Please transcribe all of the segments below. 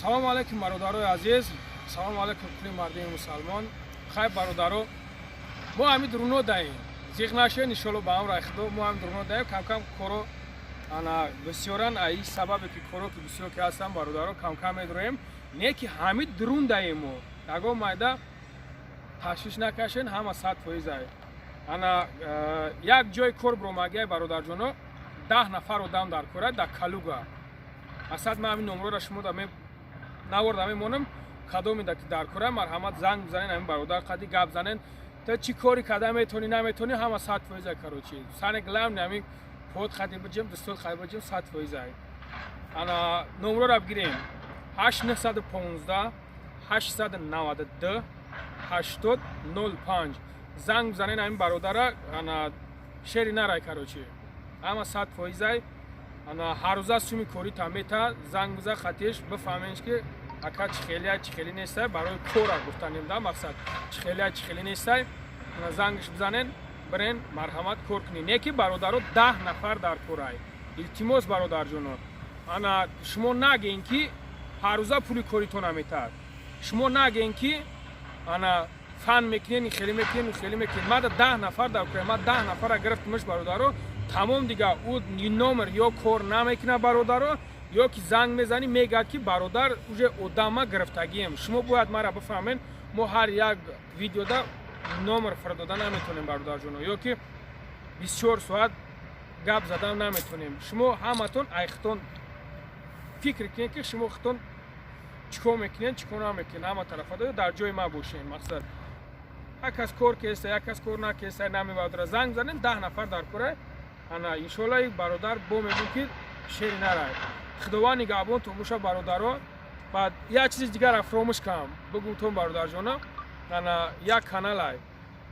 салому алайкум бародарои азиз, салому алайкум кули мардими мусалмон. Хай бародаро, мо ҳамид руно даем. Зиқ нашен иншалло ба ҳам рахидо, мо ҳамид руно даем. Кам коро ана бисёран аи сабабе ки коро ки бисёр ки ҳастан бародаро кам медроем. Не ки ҳамид рун даем мо. Ягон майда ташвиш накашен, ҳама 100% ай. Ана як ҷои кор бромагия бародарҷоно 10 нафар одам дар кора дар Калуга. Асад ман ҳамин номроро шумо да наварда мемонам. Кадом ида ки дар кора марҳамат занг бизанен ҳамин бародар қади гап занен. Та чӣ кори када метони наметони ҳама 100% ай карочи. Сане главни ҳамин под қади биҷем, дустот қади биҷем 100% ай. Ана номроро бигирем. 815 892 8005 занг бизанен ҳамин бародара ана шери нарай карочи. Ҳама 100% ай. Ана ҳар рӯза суми кори тамета занг биза хатиш бифаҳменш ки ака чихели нестай барои кора гуфтанем да мақсад чихели нестай зангиш бизанен бирен марҳамат кор кунед. Не ки бародаро 10 нафар дар корай. Илтимос бародарҷоно, ана шумо нагем ки ҳар рӯза пули коритон наметад. Шумо нагем ки ана фан мекунен, хеле мекунен. Мада 10 нафар дар корай, ма 10 нафара гирифтмаш бародаро, тамом дига ӯ номер ё кор намекуна бародаро, ё ки занг мезани мегӯяд ки бародар уже одама гирифтагием. Шумо бояд мара бифаҳмен, мо ҳар як видеода номер фирдода наметонем бародарҷоно, ё ки 24 соат гап задан наметонем. Шумо ҳаматон айхтон фикр кунед ки шумо хитон чикор мекунед, чикор намекунед. Ҳама тарафа дар ҷои ма бошем. Мақсад як кас кор кеста, як кас кор накеста намебародара занг занен 10 нафар дар кора. Ана иншолла бародар бо мегӯ ки шери нарай. Худованд нигаҳбон тумуша бародаро. Баъд як чизи дигар фаромӯш кам бигӯтон бародарҷоно. Ана як канал ай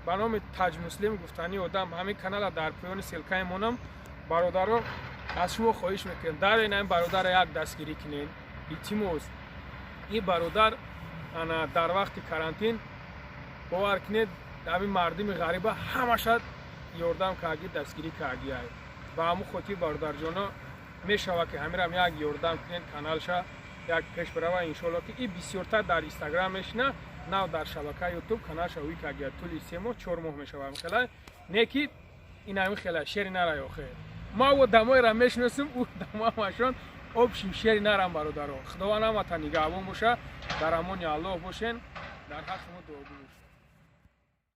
ба номи Таҷ Муслим гуфтани одам, ҳамин канала дар поёни селкаи монам. Бародаро аз шумо хоҳиш мекунем дарен ҳамин бародарро як дастгирӣ кунед. Илтимос ин бародар ана дар вақти карантин бовар кунед ҳамин мардими ғариба ҳамаша ёрдам карди дастгирӣ кардиай. Ба ҳамун хотир бародарҷоно мешава ки ҳамирам як ёрдам кунед каналша як пеш барава иншолло ки ин бисёртар дар инстаграм мешина нав дар шабакаи ютуб каналша уи кардиай тӯли 3 моҳ 4 моҳ мешава ҳамин хелай. Не ки ин ҳамин хелай шери нарай охе. ма ӯ дамоеро мешиносим, ӯ дамоашон обшим шери нарам бародаро. Худованд ҳаматон нигаҳбон боша, дар амони Аллоҳ бошен. Дар ҳақ шумо дуогӯ бошед.